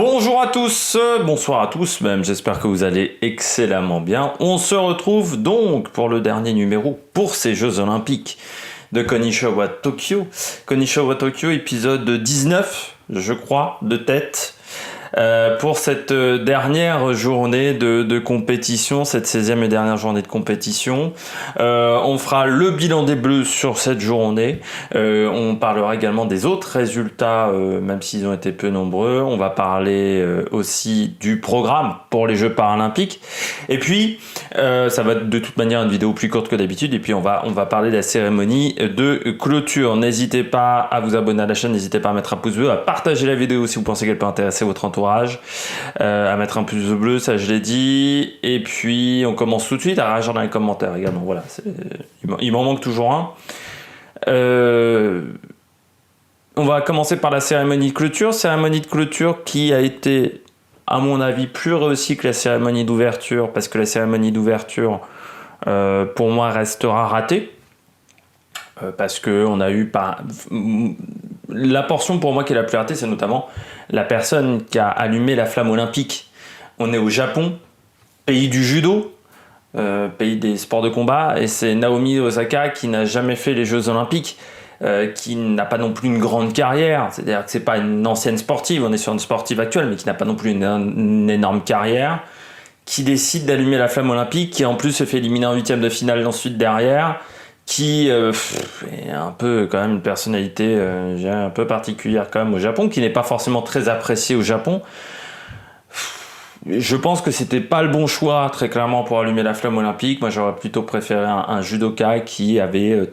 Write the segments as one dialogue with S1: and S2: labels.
S1: Bonjour à tous, bonsoir à tous même, j'espère que vous allez excellemment bien. On se retrouve donc pour le dernier numéro pour ces Jeux Olympiques de Konishiwa Tokyo. Konishiwa Tokyo, épisode 19, je crois, de tête. Pour cette dernière journée de compétition, cette 16e et dernière journée de compétition. On fera le bilan des Bleus sur cette journée. On parlera également des autres résultats, même s'ils ont été peu nombreux. On va parler aussi du programme pour les Jeux paralympiques. Et puis, ça va être de toute manière une vidéo plus courte que d'habitude. Et puis, on va parler de la cérémonie de clôture. N'hésitez pas à vous abonner à la chaîne, n'hésitez pas à mettre un pouce bleu, à partager la vidéo si vous pensez qu'elle peut intéresser votre entourage. À mettre un pouce bleu, ça je l'ai dit, et puis on commence tout de suite à réagir dans les commentaires également. Voilà, il m'en manque toujours un. On va commencer par la cérémonie de clôture qui a été, à mon avis, plus réussie que la cérémonie d'ouverture, parce que la cérémonie d'ouverture, pour moi, restera ratée. Parce que on a eu la portion pour moi qui est la plus ratée, c'est notamment la personne qui a allumé la flamme olympique. On est au Japon, pays du judo, pays des sports de combat, et c'est Naomi Osaka qui n'a jamais fait les Jeux Olympiques, qui n'a pas non plus une grande carrière, c'est-à-dire que c'est pas une ancienne sportive, on est sur une sportive actuelle, mais qui n'a pas non plus une énorme carrière, qui décide d'allumer la flamme olympique, qui en plus se fait éliminer en huitième de finale ensuite derrière, qui est un peu quand même une personnalité un peu particulière quand même au Japon, qui n'est pas forcément très appréciée au Japon. Je pense que c'était pas le bon choix très clairement pour allumer la flamme olympique. Moi j'aurais plutôt préféré un judoka qui avait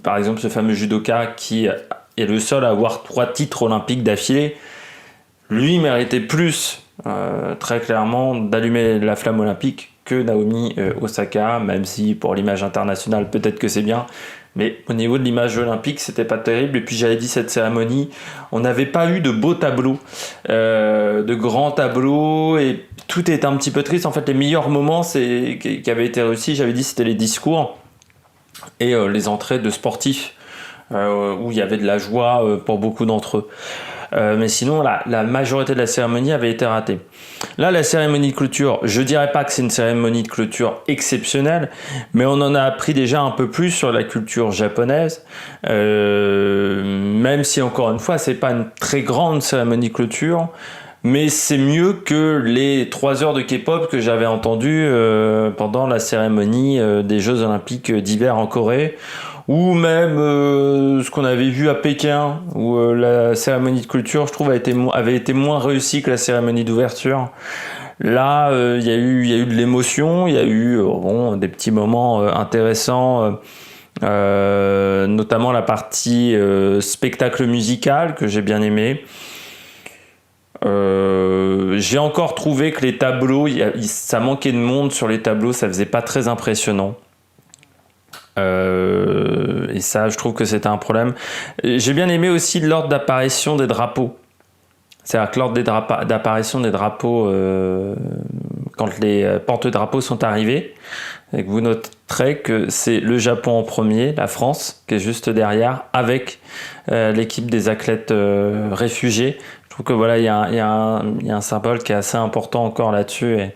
S1: par exemple ce fameux judoka qui est le seul à avoir 3 titres olympiques d'affilée. Lui méritait plus très clairement d'allumer la flamme olympique que Naomi Osaka, même si pour l'image internationale peut-être que c'est bien, mais au niveau de l'image olympique c'était pas terrible. Et puis j'avais dit, cette cérémonie, on n'avait pas eu de beaux tableaux, de grands tableaux, et tout était un petit peu triste. En fait, les meilleurs moments qui avaient été réussis, j'avais dit, c'était les discours et les entrées de sportifs, où il y avait de la joie pour beaucoup d'entre eux. Mais sinon, la majorité de la cérémonie avait été ratée. Là, la cérémonie de clôture, je dirais pas que c'est une cérémonie de clôture exceptionnelle, mais on en a appris déjà un peu plus sur la culture japonaise, même si encore une fois, c'est pas une très grande cérémonie de clôture, mais c'est mieux que les 3 heures de K-pop que j'avais entendues pendant la cérémonie des Jeux Olympiques d'hiver en Corée, ou même ce qu'on avait vu à Pékin, où la cérémonie de clôture, je trouve, avait été moins réussie que la cérémonie d'ouverture. Là, il y a eu de l'émotion, il y a eu des petits moments intéressants, notamment la partie spectacle musical que j'ai bien aimé. J'ai encore trouvé que les tableaux, ça manquait de monde sur les tableaux, ça faisait pas très impressionnant. Et ça, je trouve que c'était un problème. J'ai bien aimé aussi l'ordre d'apparition des drapeaux. C'est-à-dire que l'ordre d'apparition des drapeaux, quand les porte-drapeaux sont arrivés, et que vous noterez que c'est le Japon en premier, la France qui est juste derrière, avec l'équipe des athlètes réfugiés. Je trouve que voilà, il y a un symbole qui est assez important encore là-dessus, et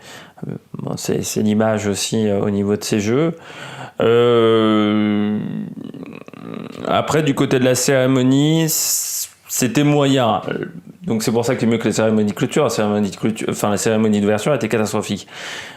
S1: c'est l'image aussi au niveau de ces jeux. Après, du côté de la cérémonie, c'était moyen. Donc c'est pour ça que c'est mieux que la cérémonie de clôture. La cérémonie d'ouverture était catastrophique.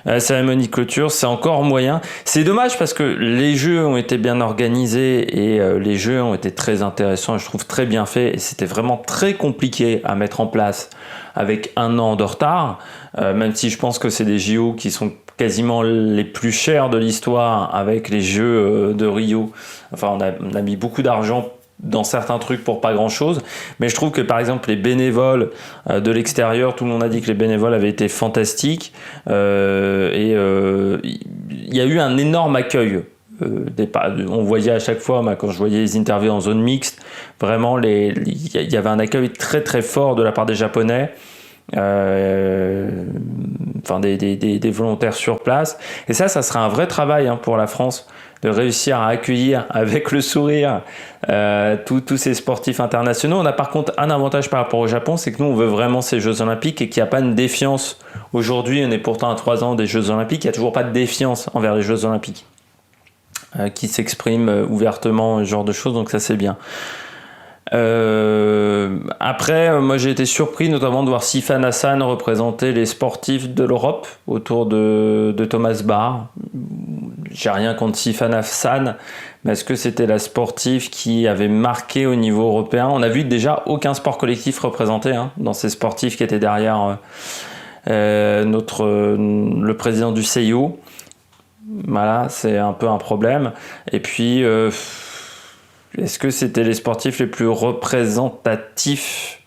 S1: La cérémonie de clôture, c'est encore moyen. C'est dommage parce que les jeux ont été bien organisés et les jeux ont été très intéressants et je trouve très bien faits. Et c'était vraiment très compliqué à mettre en place avec 1 an de retard. Même si je pense que c'est des JO qui sont quasiment les plus chers de l'histoire avec les Jeux de Rio. Enfin, on a mis beaucoup d'argent dans certains trucs pour pas grand chose, mais je trouve que par exemple les bénévoles de l'extérieur, tout le monde a dit que les bénévoles avaient été fantastiques, et il y a eu un énorme accueil. On voyait à chaque fois, quand je voyais les interviews en zone mixte, vraiment il y avait un accueil très très fort de la part des Japonais. enfin des volontaires sur place. Et ça sera un vrai travail pour la France, de réussir à accueillir avec le sourire tous ces sportifs internationaux. On a par contre un avantage par rapport au Japon, c'est que nous on veut vraiment ces Jeux Olympiques et qu'il n'y a pas une défiance. Aujourd'hui on est pourtant à 3 ans des Jeux Olympiques, il n'y a toujours pas de défiance envers les Jeux Olympiques qui s'expriment ouvertement, ce genre de choses, donc ça c'est bien. Après, moi j'ai été surpris notamment de voir Sifan Hassan représenter les sportifs de l'Europe autour de Thomas Bach. J'ai rien contre Sifan Hassan, mais est-ce que c'était la sportive qui avait marqué au niveau européen? On a vu déjà aucun sport collectif représenté dans ces sportifs qui étaient derrière le président du CIO. Voilà, c'est un peu un problème. Et puis est-ce que c'était les sportifs les plus représentatifs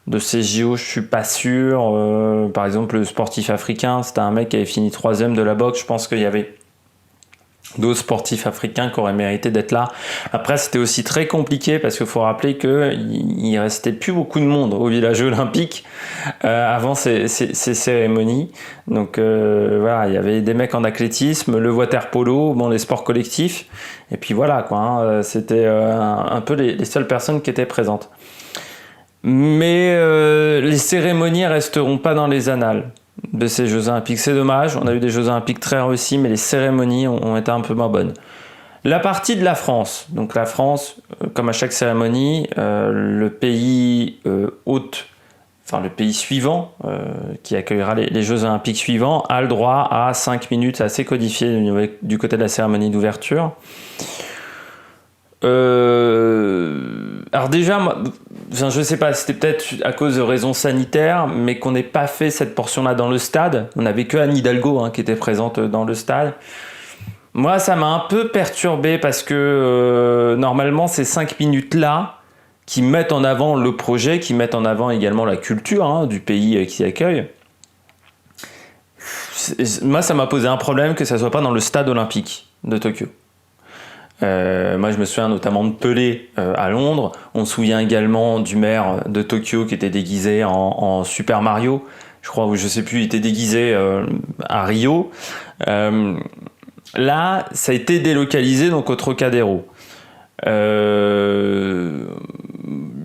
S1: de ces JO? Je suis pas sûr. Par exemple, le sportif africain, c'était un mec qui avait fini 3e de la boxe. Je pense qu'il y avait d'autres sportifs africains qui auraient mérité d'être là. Après, c'était aussi très compliqué parce qu'il faut rappeler qu'il restait plus beaucoup de monde au village olympique avant ces cérémonies. Donc voilà, il y avait des mecs en athlétisme, le water-polo, les sports collectifs. Et puis voilà, quoi. C'était un peu les seules personnes qui étaient présentes. Mais les cérémonies resteront pas dans les annales de ces Jeux Olympiques. C'est dommage, on a eu des Jeux Olympiques très réussis, mais les cérémonies ont été un peu moins bonnes. La partie de la France. Donc la France, comme à chaque cérémonie, le pays hôte, enfin le pays suivant, qui accueillera les Jeux Olympiques suivants, a le droit à 5 minutes, assez codifié du côté de la cérémonie d'ouverture. Alors déjà, je sais pas, c'était peut-être à cause de raisons sanitaires, mais qu'on n'ait pas fait cette portion-là dans le stade. On n'avait que Anne Hidalgo qui était présente dans le stade. Moi, ça m'a un peu perturbé parce que normalement, ces 5 minutes-là qui mettent en avant le projet, qui mettent en avant également la culture du pays qui accueille. Moi, ça m'a posé un problème que ça soit pas dans le stade olympique de Tokyo. Moi je me souviens notamment de Pelé à Londres. On se souvient également du maire de Tokyo qui était déguisé en Super Mario, je crois, ou je sais plus, il était déguisé à Rio. Là ça a été délocalisé donc au Trocadéro. Il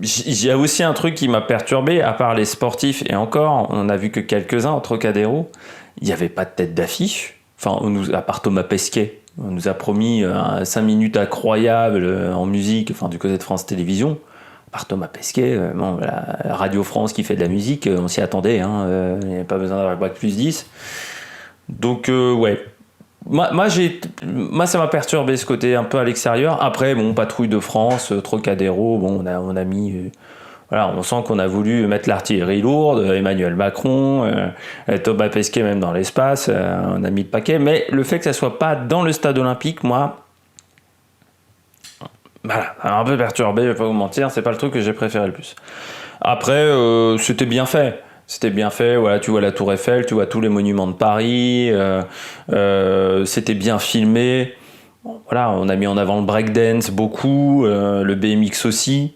S1: y a aussi un truc qui m'a perturbé, à part les sportifs, et encore on a vu que quelques-uns au Trocadéro, il n'y avait pas de tête d'affiche, à part Thomas Pesquet. On nous a promis 5 minutes incroyables en musique, du côté de France Télévisions. Par Thomas Pesquet, la Radio France qui fait de la musique, on s'y attendait. Il n'y avait pas besoin d'avoir bac plus 10. Donc, ouais. Moi, ça m'a perturbé ce côté un peu à l'extérieur. Après, Patrouille de France, Trocadéro, on a mis... Voilà, on sent qu'on a voulu mettre l'artillerie lourde, Emmanuel Macron, Thomas Pesquet même dans l'espace, on a mis le paquet. Mais le fait que ça soit pas dans le stade olympique, moi, voilà, ça m'a un peu perturbé, je vais pas vous mentir, c'est pas le truc que j'ai préféré le plus. Après, c'était bien fait. C'était bien fait, voilà, tu vois la Tour Eiffel, tu vois tous les monuments de Paris, c'était bien filmé. Bon, voilà, on a mis en avant le breakdance beaucoup, le BMX aussi.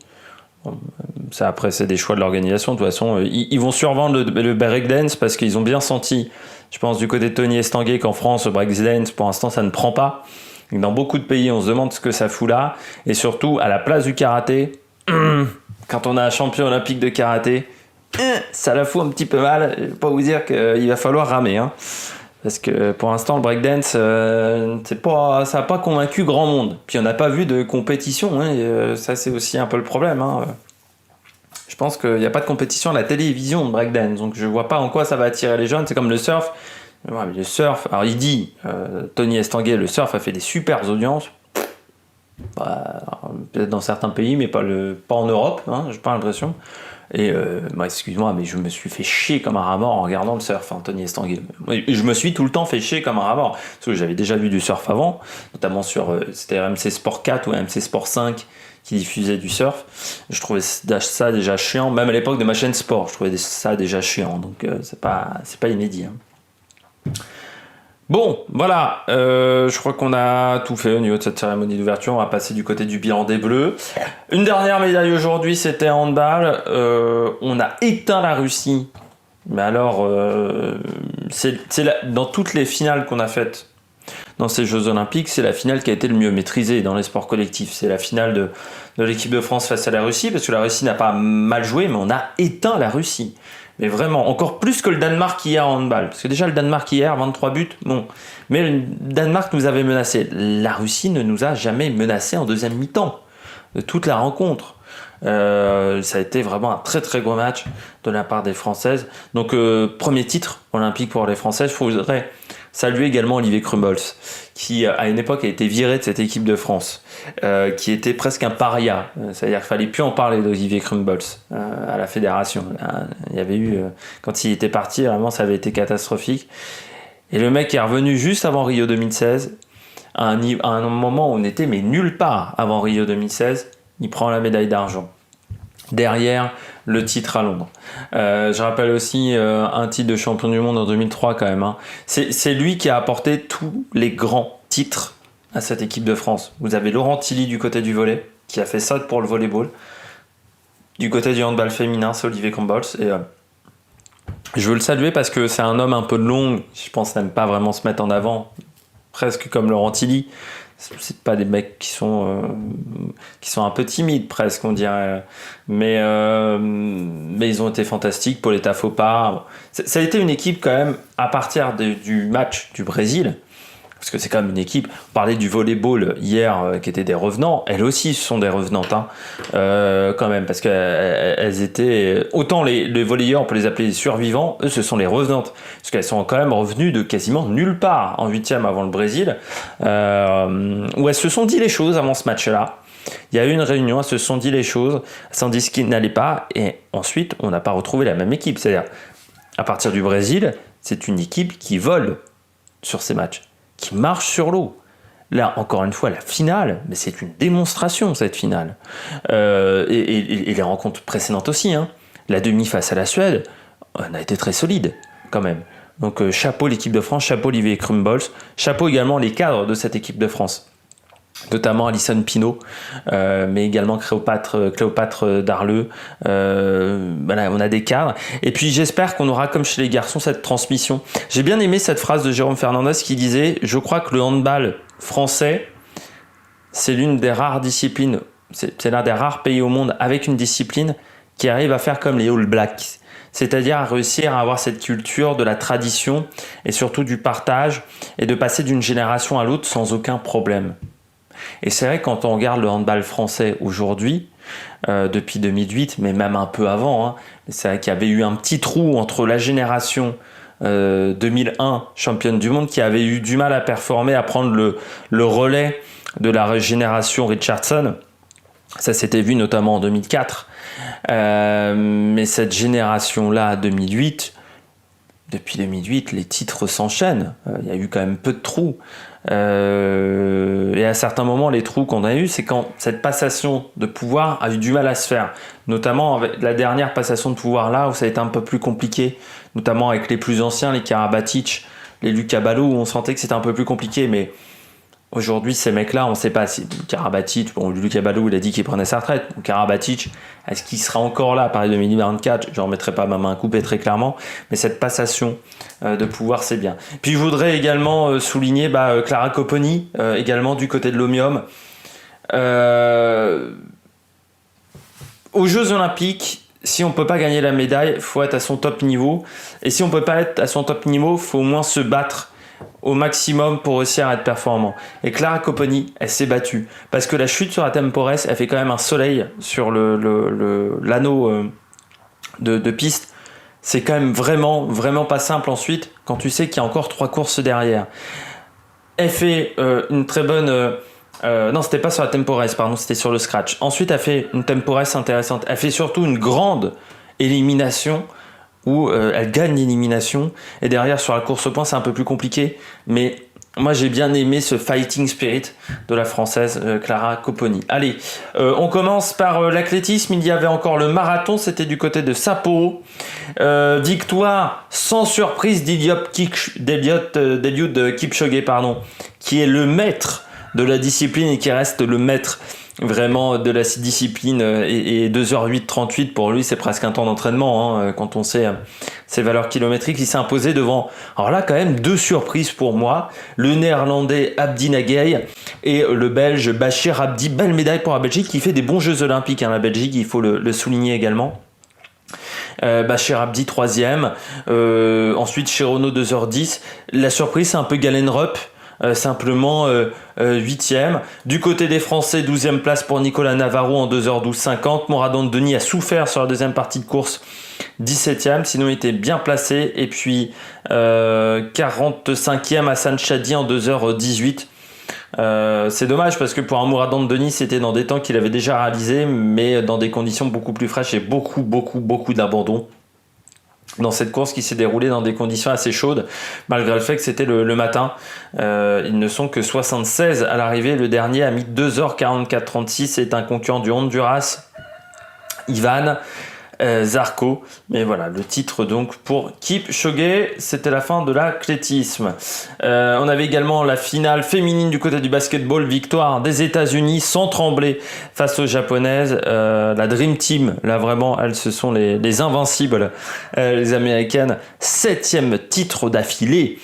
S1: Ça, après, c'est des choix de l'organisation. De toute façon, ils vont survendre le breakdance parce qu'ils ont bien senti, je pense, du côté de Tony Estanguet, qu'en France, le breakdance, pour l'instant, ça ne prend pas. Et dans beaucoup de pays, on se demande ce que ça fout là. Et surtout, à la place du karaté, quand on a un champion olympique de karaté, ça la fout un petit peu mal. Je ne vais pas vous dire qu'il va falloir ramer. Parce que pour l'instant, le breakdance, ça n'a pas convaincu grand monde. Puis on n'a pas vu de compétition. Ça, c'est aussi un peu le problème. Je pense qu'il n'y a pas de compétition à la télévision de breakdance. Donc je ne vois pas en quoi ça va attirer les jeunes. C'est comme le surf. Ouais, mais le surf, alors il dit, Tony Estanguet, le surf a fait des super audiences. Peut-être dans certains pays, mais pas en Europe. J'ai pas l'impression. Et excuse-moi, mais je me suis fait chier comme un rat mort en regardant le surf, Tony Estanguet. Je me suis tout le temps fait chier comme un rat mort. Parce que j'avais déjà vu du surf avant, notamment sur c'était RMC Sport 4 ou RMC Sport 5 qui diffusait du surf. Je trouvais ça déjà chiant, même à l'époque de ma chaîne sport, je trouvais ça déjà chiant. Donc c'est pas inédit. Bon, voilà, je crois qu'on a tout fait au niveau de cette cérémonie d'ouverture. On va passer du côté du bilan des Bleus. Une dernière médaille aujourd'hui, c'était en handball. On a éteint la Russie Mais alors, dans toutes les finales qu'on a faites dans ces Jeux Olympiques, c'est la finale qui a été le mieux maîtrisée dans les sports collectifs. C'est la finale de l'équipe de France face à la Russie, parce que la Russie n'a pas mal joué, mais on a éteint la Russie. Mais vraiment, encore plus que le Danemark hier en handball. Parce que déjà, le Danemark hier, 23 buts, bon. Mais le Danemark nous avait menacés. La Russie ne nous a jamais menacés en deuxième mi-temps de toute la rencontre. Ça a été vraiment un très très gros match de la part des Françaises. Donc, premier titre olympique pour les Françaises. Je voudrais saluer également Olivier Crumbles, qui à une époque a été viré de cette équipe de France, qui était presque un paria. C'est-à-dire qu'il fallait plus en parler d'Olivier Crumbles à la fédération. Il y avait eu, quand il était parti, vraiment ça avait été catastrophique. Et le mec est revenu juste avant Rio 2016, à un moment où on était mais nulle part avant Rio 2016. Il prend la médaille d'argent. Derrière, le titre à Londres. Je rappelle aussi un titre de champion du monde en 2003 quand même. Hein. C'est lui qui a apporté tous les grands titres à cette équipe de France. Vous avez Laurent Tilly du côté du volley, qui a fait ça pour le volleyball. Du côté du handball féminin, c'est Olivier Crumbles. Et je veux le saluer parce que c'est un homme un peu long, je pense n'aime pas vraiment se mettre en avant, presque comme Laurent Tilly. C'est pas des mecs qui sont un peu timides presque on dirait, mais ils ont été fantastiques. Pauletta Fopa, ça a été une équipe quand même à partir du match du Brésil, parce que c'est quand même une équipe. On parlait du volleyball hier qui étaient des revenants, elles aussi sont des revenantes quand même, parce qu'elles étaient autant les volleyeurs on peut les appeler les survivants, eux ce sont les revenantes, parce qu'elles sont quand même revenues de quasiment nulle part en 8e avant le Brésil, où elles se sont dit les choses avant ce match-là. Il y a eu une réunion, elles se sont dit les choses, elles se sont dit ce qui n'allait pas, et ensuite on n'a pas retrouvé la même équipe. C'est-à-dire à partir du Brésil, c'est une équipe qui vole sur ces matchs, qui marche sur l'eau. Là, encore une fois, la finale, mais c'est une démonstration, cette finale. Et les rencontres précédentes aussi. Hein. La demi face à la Suède, on a été très solide, quand même. Donc, chapeau l'équipe de France, chapeau Olivier Crumbles, chapeau également les cadres de cette équipe de France. Notamment Alison Pinault, mais également Cléopâtre Darleux. Voilà, on a des cadres. Et puis j'espère qu'on aura, comme chez les garçons, cette transmission. J'ai bien aimé cette phrase de Jérôme Fernandez qui disait « Je crois que le handball français, c'est l'une des rares disciplines, c'est l'un des rares pays au monde avec une discipline qui arrive à faire comme les All Blacks. » C'est-à-dire à réussir à avoir cette culture de la tradition et surtout du partage et de passer d'une génération à l'autre sans aucun problème. Et c'est vrai, quand on regarde le handball français aujourd'hui, depuis 2008, mais même un peu avant, hein, c'est vrai qu'il y avait eu un petit trou entre la génération 2001 championne du monde qui avait eu du mal à performer, à prendre le relais de la génération Richardson. Ça s'était vu notamment en 2004. Mais cette génération-là, 2008, depuis 2008, les titres s'enchaînent. Il y a eu quand même peu de trous. Et à certains moments, les trous qu'on a eu, c'est quand cette passation de pouvoir a eu du mal à se faire, notamment avec la dernière passation de pouvoir là où ça a été un peu plus compliqué, notamment avec les plus anciens, les Karabatic, les Luca Ballot, où on sentait que c'était un peu plus compliqué. Mais aujourd'hui, ces mecs-là, on ne sait pas si Karabatic, bon, Luca Ballot, il a dit qu'il prenait sa retraite. Karabatic, est-ce qu'il sera encore là à Paris 2024? Je ne remettrai pas ma main à couper très clairement, mais cette passation de pouvoir, c'est bien. Puis je voudrais également souligner Clara Copponi, également du côté de l'Omnium. Aux Jeux Olympiques, si on ne peut pas gagner la médaille, il faut être à son top niveau. Et si on ne peut pas être à son top niveau, il faut au moins se battre au maximum pour réussir à être performant. Et Clara Copponi, elle s'est battue. Parce que la chute sur la Tempores, elle fait quand même un soleil sur l'anneau de piste. C'est quand même vraiment, vraiment pas simple ensuite, quand tu sais qu'il y a encore 3 courses derrière. Elle fait une très bonne... non, c'était pas sur la Tempores, pardon, c'était sur le scratch. Ensuite, elle fait une Tempores intéressante. Elle fait surtout une grande élimination où elle gagne l'élimination, et derrière sur la course au point c'est un peu plus compliqué, mais moi j'ai bien aimé ce fighting spirit de la française Clara Copponi. Allez, on commence par l'athlétisme. Il y avait encore le marathon, c'était du côté de Sapporo. Victoire sans surprise d'Eliud Kipchoge, qui est le maître de la discipline et qui reste le maître vraiment de la discipline, et 2h08-38 pour lui c'est presque un temps d'entraînement, hein, quand on sait ses valeurs kilométriques. Il s'est imposé devant, alors là quand même, 2 surprises pour moi, le néerlandais Abdi Nagay et le belge Bachir Abdi. Belle médaille pour la Belgique qui fait des bons Jeux Olympiques, hein, la Belgique, il faut le souligner également. Bachir Abdi 3e, ensuite Cherono 2h10. La surprise c'est un peu Galen Rupp, simplement 8e. Du côté des Français, 12e place pour Nicolas Navarro en 2h12-50. Mourad Denis a souffert sur la deuxième partie de course, 17e, sinon il était bien placé. Et puis 45e Hassan Chadi en 2h18. C'est dommage parce que pour un Mourad Denis c'était dans des temps qu'il avait déjà réalisé, mais dans des conditions beaucoup plus fraîches et beaucoup d'abandon dans cette course qui s'est déroulée dans des conditions assez chaudes, malgré le fait que c'était le matin. Ils ne sont que 76 à l'arrivée. Le dernier a mis 2h44-36. C'est un concurrent du Honduras, Ivan Zarco. Mais voilà, le titre donc pour Kipchoge. C'était la fin de l'athlétisme. On avait également la finale féminine du côté du basketball. Victoire des États-Unis sans trembler face aux Japonaises. La Dream Team, là vraiment, elles ce sont les invincibles, les Américaines. 7e titre d'affilée.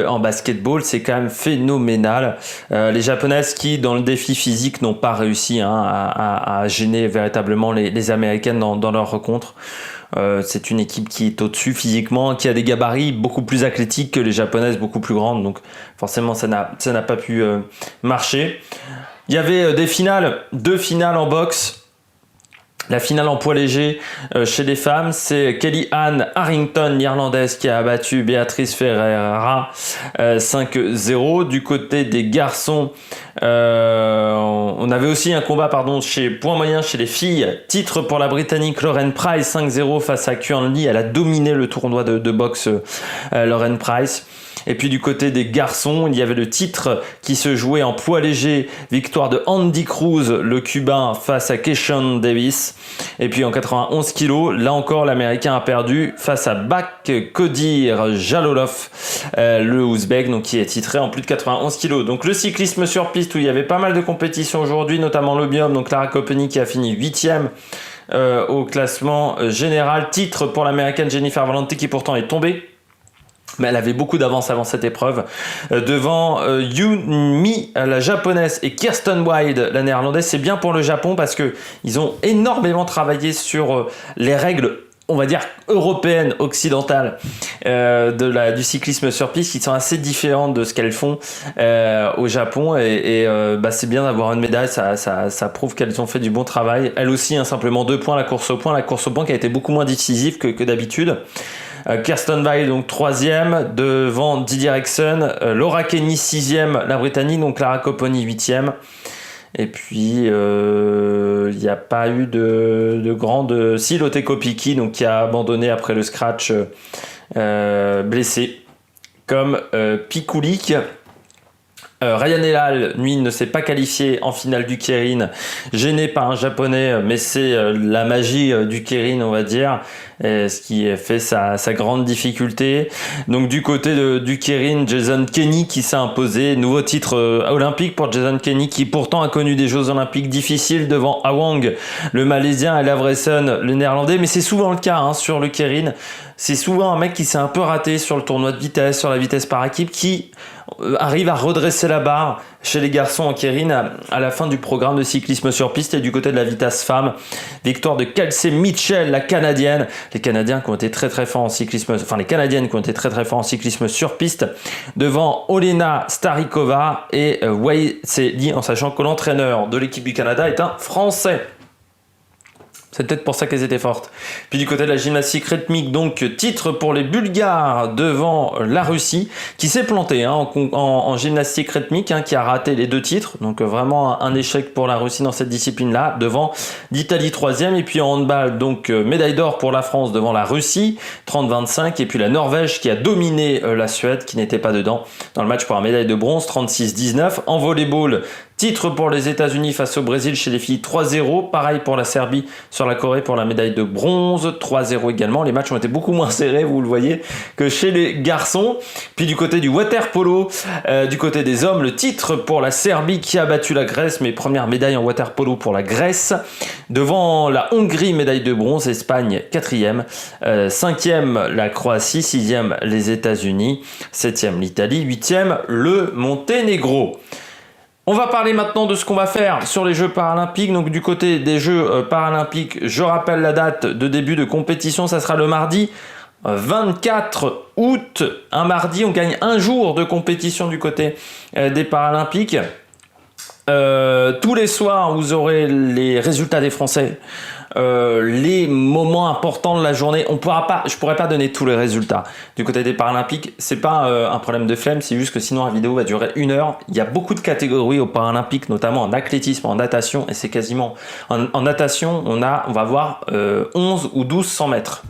S1: En basketball, c'est quand même phénoménal. Les Japonaises qui, dans le défi physique, n'ont pas réussi à gêner véritablement les Américaines dans leur rencontre. C'est une équipe qui est au-dessus physiquement, qui a des gabarits beaucoup plus athlétiques que les Japonaises, beaucoup plus grandes. Donc forcément, ça n'a pas pu marcher. Il y avait deux finales en boxe. La finale en poids léger chez les femmes, c'est Kelly Ann Harrington, l'Irlandaise, qui a battu Beatriz Ferreira 5-0. Du côté des garçons, on avait aussi un combat chez poids moyen chez les filles. Titre pour la Britannique Lauren Price 5-0 face à Kuan Lee. Elle a dominé le tournoi de boxe, Lauren Price. Et puis du côté des garçons, il y avait le titre qui se jouait en poids léger. Victoire de Andy Cruz, le Cubain, face à Keishon Davis. Et puis en 91 kilos, là encore, l'Américain a perdu face à Bak Kodir Jalolov, le Ouzbek, donc qui est titré en plus de 91 kilos. Donc le cyclisme sur piste où il y avait pas mal de compétitions aujourd'hui, notamment l'Obium, donc Clara Coppeny qui a fini 8e. Au classement général. Titre pour l'Américaine Jennifer Valente qui pourtant est tombée. Mais elle avait beaucoup d'avance avant cette épreuve. Devant Yumi, la japonaise, et Kirsten Wild, la néerlandaise. C'est bien pour le Japon parce que ils ont énormément travaillé sur les règles, on va dire, européennes, occidentales, du cyclisme sur piste, qui sont assez différentes de ce qu'elles font au Japon. Et c'est bien d'avoir une médaille, ça prouve qu'elles ont fait du bon travail. Elle aussi, simplement 2 points, la course au point qui a été beaucoup moins décisive que d'habitude. Kirsten Wild donc 3e devant Didier Rexon, Laura Kenny 6e, la Britannique, donc Clara Coppeny 8e. Et puis il n'y a pas eu de grande... Si, Lotte Kopecky, donc qui a abandonné après le scratch, blessé, comme Pikulik. Ryan Elal, lui, ne s'est pas qualifié en finale du Keirin, gêné par un japonais, mais c'est la magie du Keirin, on va dire, ce qui fait sa grande difficulté. Donc du côté du Keirin, Jason Kenny qui s'est imposé, nouveau titre olympique pour Jason Kenny, qui pourtant a connu des Jeux Olympiques difficiles devant Awang, le Malaisien, et Lavresson, le Néerlandais, mais c'est souvent le cas sur le Keirin. C'est souvent un mec qui s'est un peu raté sur le tournoi de vitesse, sur la vitesse par équipe, qui arrive à redresser la barre chez les garçons en Keirin à la fin du programme de cyclisme sur piste. Et du côté de la vitesse femme, victoire de Kelsey Mitchell, la Canadienne. Les Canadiens qui ont été très forts en cyclisme, les Canadiennes qui ont été très forts en cyclisme sur piste, devant Olena Starikova et Wei Li, en sachant que l'entraîneur de l'équipe du Canada est un Français. C'est peut-être pour ça qu'elles étaient fortes. Puis du côté de la gymnastique rythmique, donc titre pour les Bulgares devant la Russie, qui s'est plantée en gymnastique rythmique, qui a raté les 2 titres. Donc vraiment un échec pour la Russie dans cette discipline-là, devant l'Italie 3e. Et puis en handball, donc médaille d'or pour la France devant la Russie, 30-25. Et puis la Norvège qui a dominé la Suède, qui n'était pas dedans dans le match pour la médaille de bronze, 36-19. En volleyball, Titre pour les États-Unis face au Brésil chez les filles 3-0. Pareil pour la Serbie sur la Corée pour la médaille de bronze 3-0 également. Les matchs ont été beaucoup moins serrés, vous le voyez, que chez les garçons. Puis du côté du water polo, du côté des hommes, le titre pour la Serbie qui a battu la Grèce, mais première médaille en water polo pour la Grèce. Devant la Hongrie, médaille de bronze, Espagne 4e, 5e la Croatie, 6e les États-Unis, 7e l'Italie, 8e le Monténégro. On va parler maintenant de ce qu'on va faire sur les Jeux paralympiques. Donc du côté des Jeux paralympiques, je rappelle la date de début de compétition, ça sera le mardi 24 août. Un mardi, on gagne un jour de compétition du côté des Paralympiques. Tous les soirs, vous aurez les résultats des Français. Les moments importants de la journée, je pourrais pas donner tous les résultats du côté des Paralympiques. C'est pas un problème de flemme, c'est juste que sinon la vidéo va durer 1 heure. Il y a beaucoup de catégories aux Paralympiques, notamment en athlétisme, en natation, et c'est quasiment en natation, on va voir 11 ou 12 100 mètres.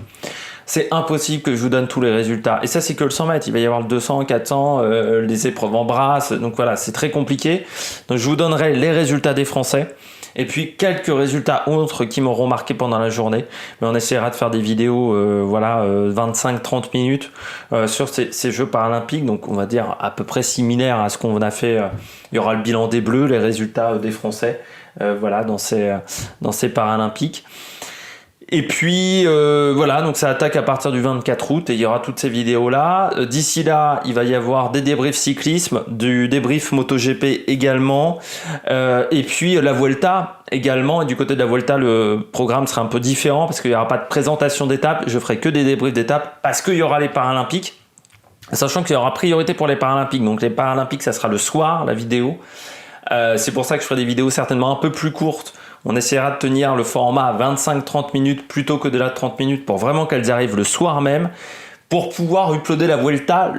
S1: C'est impossible que je vous donne tous les résultats. Et ça, c'est que le 100 mètres. Il va y avoir le 200, 400, les épreuves en brasse. Donc voilà, c'est très compliqué. Donc je vous donnerai les résultats des Français. Et puis quelques résultats autres qui m'auront marqué pendant la journée. Mais on essaiera de faire des vidéos 25-30 minutes sur ces Jeux paralympiques. Donc on va dire à peu près similaire à ce qu'on a fait. Il y aura le bilan des Bleus, les résultats des Français dans ces Paralympiques. Et puis voilà, donc ça attaque à partir du 24 août et il y aura toutes ces vidéos là. D'ici là, il va y avoir des débriefs cyclisme, du débrief MotoGP également, et puis la Vuelta également. Et du côté de la Vuelta, le programme sera un peu différent parce qu'il n'y aura pas de présentation d'étapes, je ferai que des débriefs d'étapes parce qu'il y aura les Paralympiques, sachant qu'il y aura priorité pour les Paralympiques. Donc les Paralympiques, ça sera le soir, la vidéo. C'est pour ça que je ferai des vidéos certainement un peu plus courtes. On essaiera de tenir le format à 25-30 minutes plutôt que de la 30 minutes pour vraiment qu'elles arrivent le soir même pour pouvoir uploader la Vuelta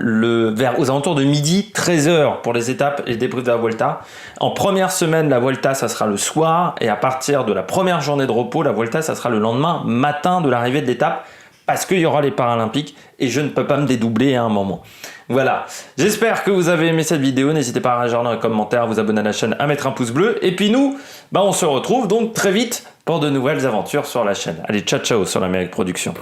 S1: aux alentours de midi, 13h pour les étapes et les débriefs de la Vuelta. En première semaine, la Vuelta, ça sera le soir et à partir de la première journée de repos, la Vuelta, ça sera le lendemain matin de l'arrivée de l'étape parce qu'il y aura les Paralympiques et je ne peux pas me dédoubler à un moment. Voilà, j'espère que vous avez aimé cette vidéo, n'hésitez pas à réagir dans les commentaires, à vous abonner à la chaîne, à mettre un pouce bleu, et puis nous, on se retrouve donc très vite pour de nouvelles aventures sur la chaîne. Allez, ciao ciao sur l'Amérique Production.